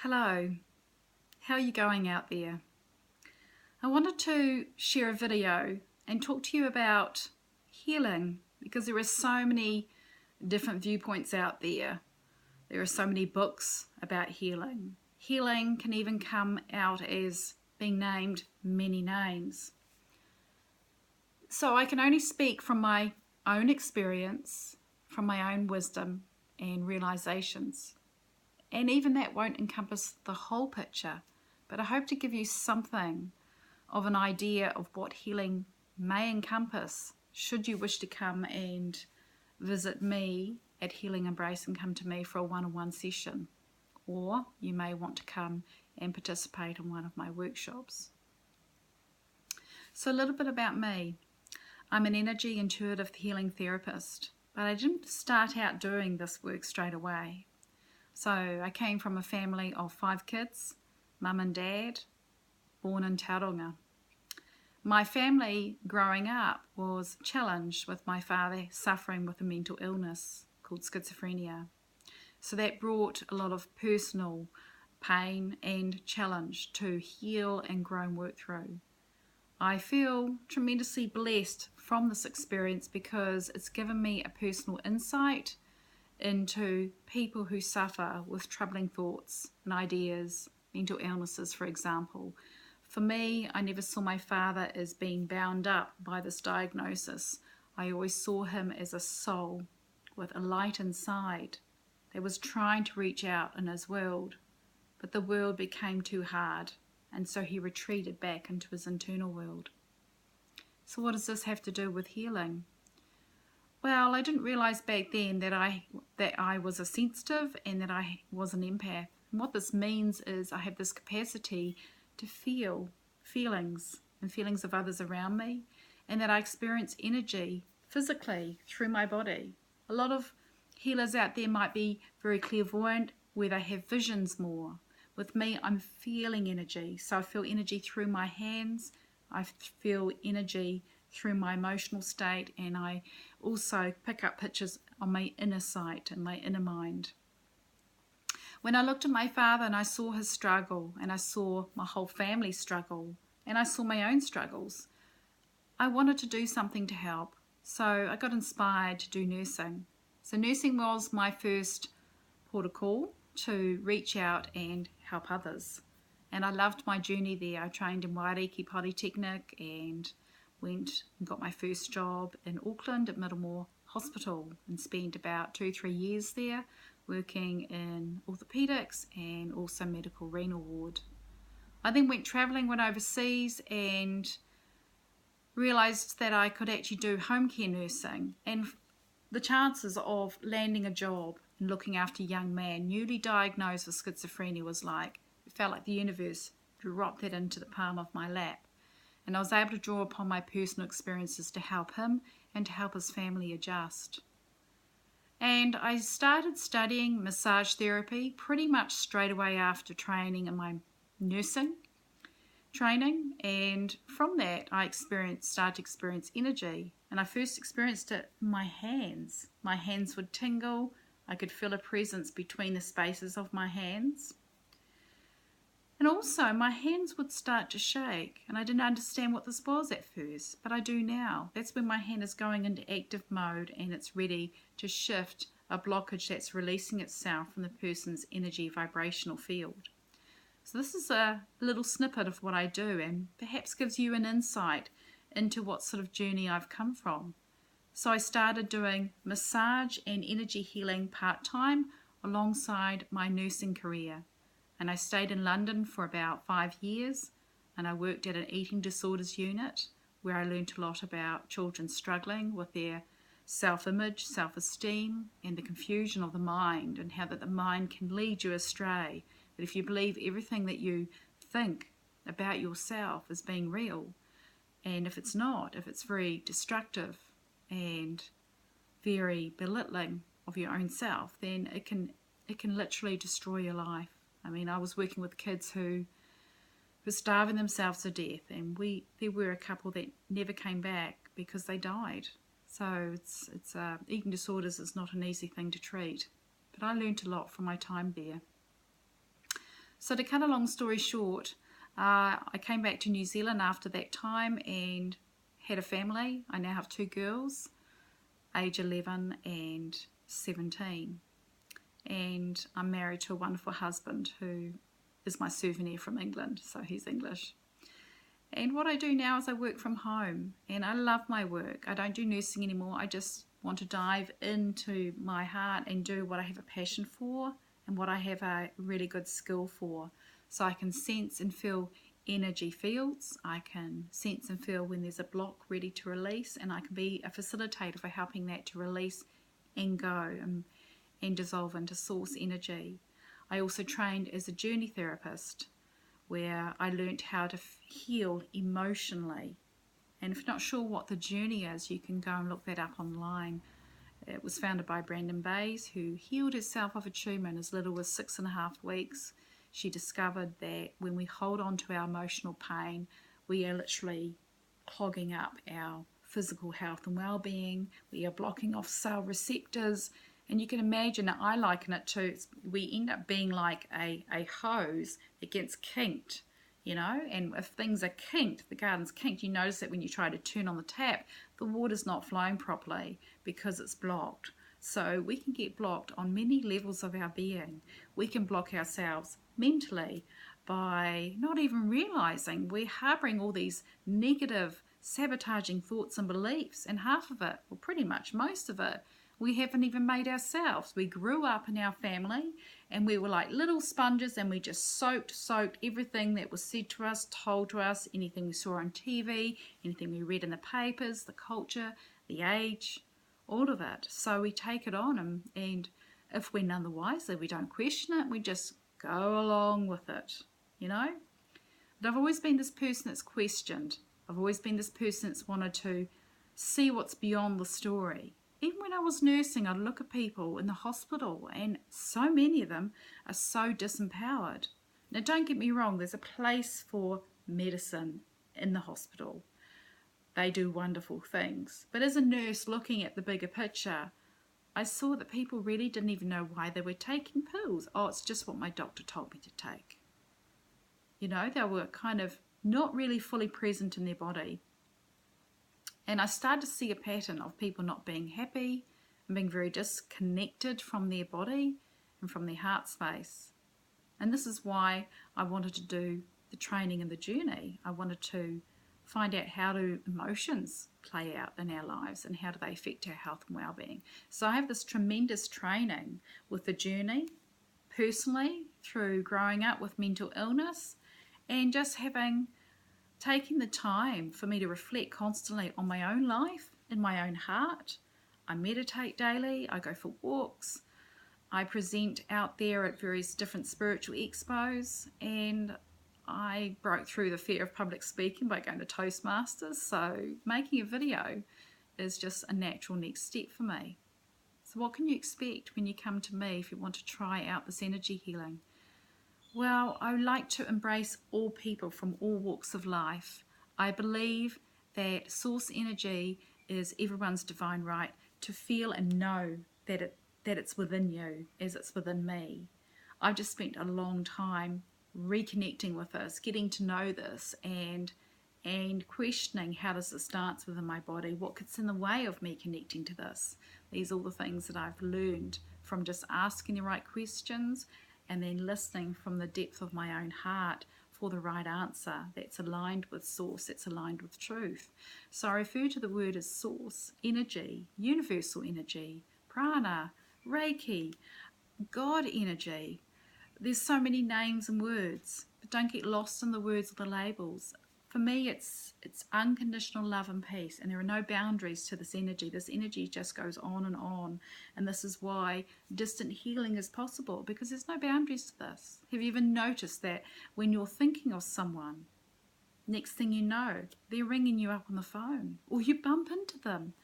Hello, how are you going out there? I wanted to share a video and talk to you about healing because there are so many different viewpoints out there. There are so many books about healing. Healing can even come out as being named many names. So I can only speak from my own experience, from my own wisdom and realizations. And even that won't encompass the whole picture, but I hope to give you something of an idea of what healing may encompass should you wish to come and visit me at Healing Embrace and come to me for a one-on-one session, or you may want to come and participate in one of my workshops. So a little bit about me. I'm an energy intuitive healing therapist, but I didn't start out doing this work straight away. So I came from a family of 5 kids, mum and dad, born in Tauranga. My family growing up was challenged with my father suffering with a mental illness called schizophrenia. So that brought a lot of personal pain and challenge to heal and grow and work through. I feel tremendously blessed from this experience because it's given me a personal insight into people who suffer with troubling thoughts and ideas, mental illnesses, for example. For me, I never saw my father as being bound up by this diagnosis. I always saw him as a soul with a light inside that was trying to reach out in his world, but the world became too hard, and so he retreated back into his internal world. So what does this have to do with healing? Well, I didn't realize back then that I was a sensitive and that I was an empath. And what this means is I have this capacity to feel feelings and feelings of others around me, and that I experience energy physically through my body. A lot of healers out there might be very clairvoyant, where they have visions more. With me, I'm feeling energy. So I feel energy through my hands. I feel energy through my emotional state, and I also pick up pictures on my inner sight and my inner mind. When I looked at my father and I saw his struggle, and I saw my whole family struggle, and I saw my own struggles, I wanted to do something to help. So I got inspired to do nursing. So nursing was my first port of call to reach out and help others. And I loved my journey there. I trained in Waiariki Polytechnic and went and got my first job in Auckland at Middlemore Hospital and spent about 2-3 years there working in orthopedics and also medical renal ward. I then went overseas and realised that I could actually do home care nursing, and the chances of landing a job and looking after a young man newly diagnosed with schizophrenia was like, it felt like the universe dropped that into the palm of my lap. And I was able to draw upon my personal experiences to help him and to help his family adjust. And I started studying massage therapy pretty much straight away after training in my nursing training. And from that, I started to experience energy. And I first experienced it in my hands. My hands would tingle. I could feel a presence between the spaces of my hands. And also my hands would start to shake, and I didn't understand what this was at first, but I do now. That's when my hand is going into active mode and it's ready to shift a blockage that's releasing itself from the person's energy vibrational field. So this is a little snippet of what I do, and perhaps gives you an insight into what sort of journey I've come from. So I started doing massage and energy healing part-time alongside my nursing career. And I stayed in London for about 5 years, and I worked at an eating disorders unit where I learned a lot about children struggling with their self-image, self-esteem, and the confusion of the mind, and how that the mind can lead you astray. That if you believe everything that you think about yourself as being real, and if it's not, if it's very destructive and very belittling of your own self, then it can literally destroy your life. I mean, I was working with kids who were starving themselves to death, and there were a couple that never came back because they died. So eating disorders is not an easy thing to treat, but I learned a lot from my time there. So to cut a long story short, I came back to New Zealand after that time and had a family. I now have 2 girls, age 11 and 17. And I'm married to a wonderful husband who is my souvenir from England, so he's English. And what I do now is I work from home, and I love my work. I don't do nursing anymore. I just want to dive into my heart and do what I have a passion for and what I have a really good skill for. So I can sense and feel energy fields. I can sense and feel when there's a block ready to release, and I can be a facilitator for helping that to release and go and dissolve into source energy. I also trained as a journey therapist, where I learnt how to heal emotionally. And if you're not sure what the journey is, you can go and look that up online. It was founded by Brandon Bays, who healed herself of a tumour in as little as 6.5 weeks. She discovered that when we hold on to our emotional pain, we are literally clogging up our physical health and well-being. We are blocking off cell receptors. And you can imagine, I liken it to, we end up being like a hose that gets kinked, you know, and if things are kinked, the garden's kinked, you notice that when you try to turn on the tap, the water's not flowing properly because it's blocked. So we can get blocked on many levels of our being. We can block ourselves mentally by not even realizing we're harboring all these negative, sabotaging thoughts and beliefs, and half of it, or pretty much most of it, we haven't even made ourselves. We grew up in our family and we were like little sponges, and we just soaked everything that was said to us, told to us, anything we saw on TV, anything we read in the papers, the culture, the age, all of it. So we take it on, and if we're none the wiser, we don't question it, we just go along with it, you know. But I've always been this person that's questioned. I've always been this person that's wanted to see what's beyond the story. Even when I was nursing, I'd look at people in the hospital, and so many of them are so disempowered. Now, don't get me wrong, there's a place for medicine in the hospital. They do wonderful things. But as a nurse looking at the bigger picture, I saw that people really didn't even know why they were taking pills. Oh, it's just what my doctor told me to take. You know, they were kind of not really fully present in their body. And I started to see a pattern of people not being happy and being very disconnected from their body and from their heart space. And this is why I wanted to do the training and the journey. I wanted to find out how do emotions play out in our lives and how do they affect our health and well-being. So I have this tremendous training with the journey, personally, through growing up with mental illness and just taking the time for me to reflect constantly on my own life, in my own heart. I meditate daily, I go for walks, I present out there at various different spiritual expos, and I broke through the fear of public speaking by going to Toastmasters, so making a video is just a natural next step for me. So what can you expect when you come to me if you want to try out this energy healing? Well, I would like to embrace all people from all walks of life. I believe that source energy is everyone's divine right to feel and know that it's within you as it's within me. I've just spent a long time reconnecting with this, getting to know this, and questioning how does this dance within my body, what gets in the way of me connecting to this. These are all the things that I've learned from just asking the right questions and then listening from the depth of my own heart for the right answer that's aligned with source, that's aligned with truth. So I refer to the word as source, energy, universal energy, prana, Reiki, God energy. There's so many names and words, but don't get lost in the words or the labels. For me, it's unconditional love and peace, and there are no boundaries to this energy. This energy just goes on, and this is why distant healing is possible, because there's no boundaries to this. Have you even noticed that when you're thinking of someone, next thing you know, they're ringing you up on the phone, or you bump into them?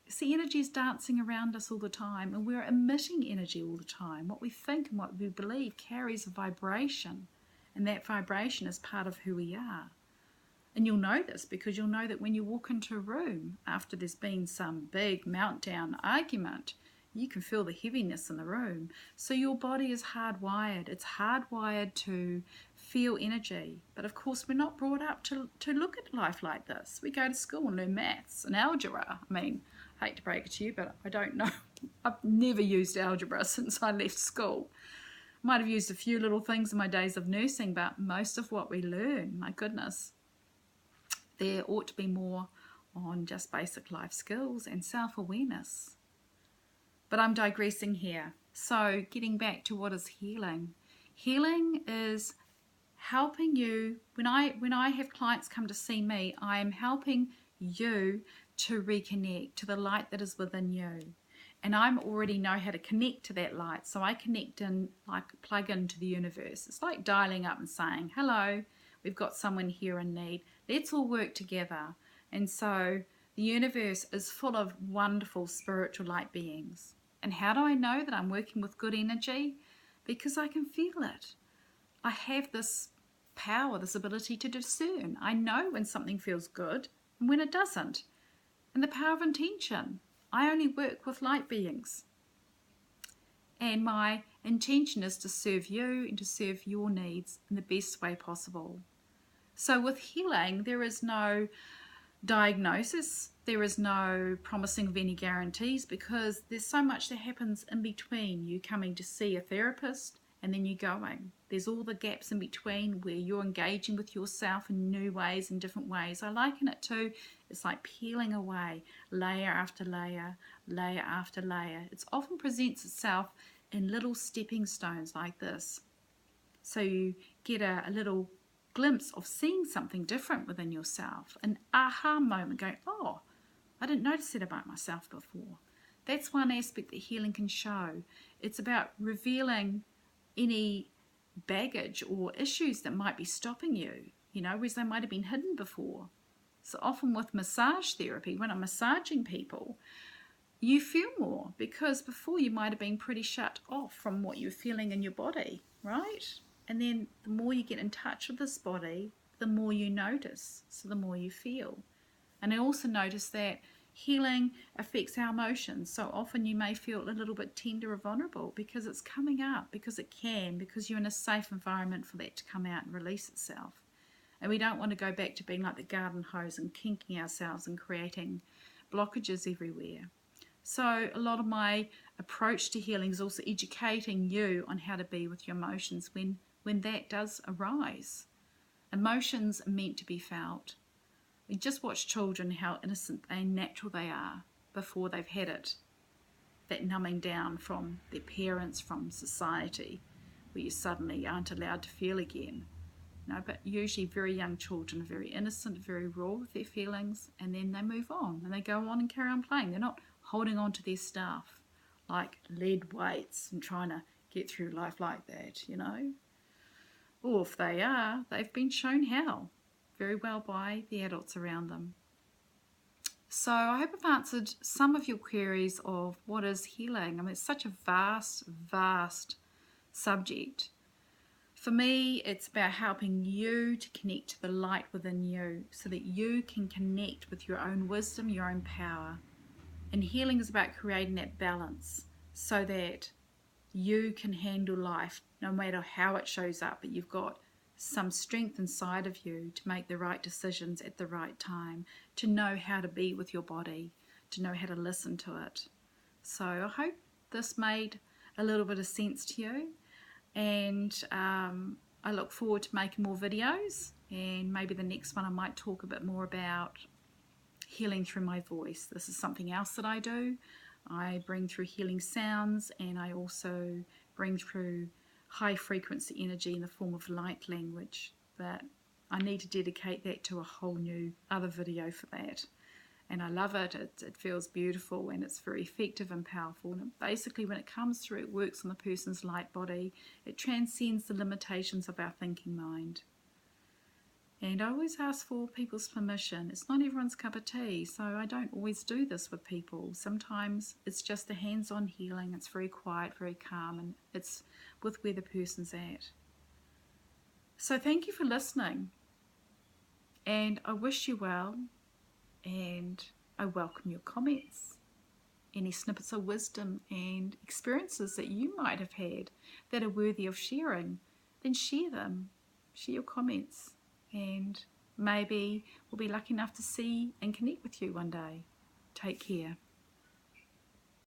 See, energy is dancing around us all the time, and we're emitting energy all the time. What we think and what we believe carries a vibration, and that vibration is part of who we are. And you'll know this because you'll know that when you walk into a room after there's been some big meltdown argument, you can feel the heaviness in the room. So your body is hardwired. It's hardwired to feel energy. But of course, we're not brought up to look at life like this. We go to school and learn maths and algebra. I mean, I hate to break it to you, but I don't know. I've never used algebra since I left school. Might have used a few little things in my days of nursing, but most of what we learn, my goodness, there ought to be more on just basic life skills and self-awareness. But I'm digressing here. So getting back to what is healing. Healing is helping you. When I have clients come to see me, I am helping you to reconnect to the light that is within you. And I already know how to connect to that light. So I connect in, like plug into the universe. It's like dialing up and saying, hello, we've got someone here in need. Let's all work together. And so the universe is full of wonderful spiritual light beings. And how do I know that I'm working with good energy? Because I can feel it. I have this power, this ability to discern. I know when something feels good and when it doesn't. And the power of intention. I only work with light beings. And my intention is to serve you and to serve your needs in the best way possible. So with healing, there is no diagnosis. There is no promising of any guarantees, because there's so much that happens in between you coming to see a therapist and then you going. There's all the gaps in between where you're engaging with yourself in new ways and different ways. I liken it to, it's like peeling away layer after layer, layer after layer. It often presents itself in little stepping stones like this. So you get a little glimpse of seeing something different within yourself, an aha moment, going, oh, I didn't notice that about myself before. That's one aspect that healing can show. It's about revealing any baggage or issues that might be stopping you, whereas they might have been hidden before. So often with massage therapy, when I'm massaging people, you feel more, because before you might have been pretty shut off from what you're feeling in your body, right? And then the more you get in touch with this body, the more you notice, so the more you feel. And I also notice that healing affects our emotions. So often you may feel a little bit tender or vulnerable because it's coming up, because it can, because you're in a safe environment for that to come out and release itself. And we don't want to go back to being like the garden hose and kinking ourselves and creating blockages everywhere. So a lot of my approach to healing is also educating you on how to be with your emotions when that does arise. Emotions are meant to be felt. We just watch children, how innocent and natural they are before they've had it. That numbing down from their parents, from society, where you suddenly aren't allowed to feel again. But usually very young children are very innocent, very raw with their feelings, and then they move on and they go on and carry on playing. They're not holding on to their stuff like lead weights and trying to get through life like that, Or if they are, they've been shown how very well by the adults around them. So I hope I've answered some of your queries of what is healing. I mean, it's such a vast, vast subject. For me, it's about helping you to connect to the light within you so that you can connect with your own wisdom, your own power. And healing is about creating that balance so that you can handle life no matter how it shows up, but you've got some strength inside of you to make the right decisions at the right time, to know how to be with your body, to know how to listen to it. So I hope this made a little bit of sense to you, and I look forward to making more videos, and maybe the next one I might talk a bit more about healing through my voice. This is something else that I do. I bring through healing sounds, and I also bring through high frequency energy in the form of light language, but I need to dedicate that to a whole new other video for that. And I love it. It feels beautiful, and it's very effective and powerful. And basically when it comes through, it works on the person's light body. It transcends the limitations of our thinking mind. And I always ask for people's permission. It's not everyone's cup of tea, so I don't always do this with people. Sometimes it's just a hands-on healing. It's very quiet, very calm, and it's with where the person's at. So thank you for listening. And I wish you well, and I welcome your comments any snippets of wisdom and experiences that you might have had that are worthy of sharing, then share them. Share your comments, and maybe we'll be lucky enough to see and connect with you one day. Take care.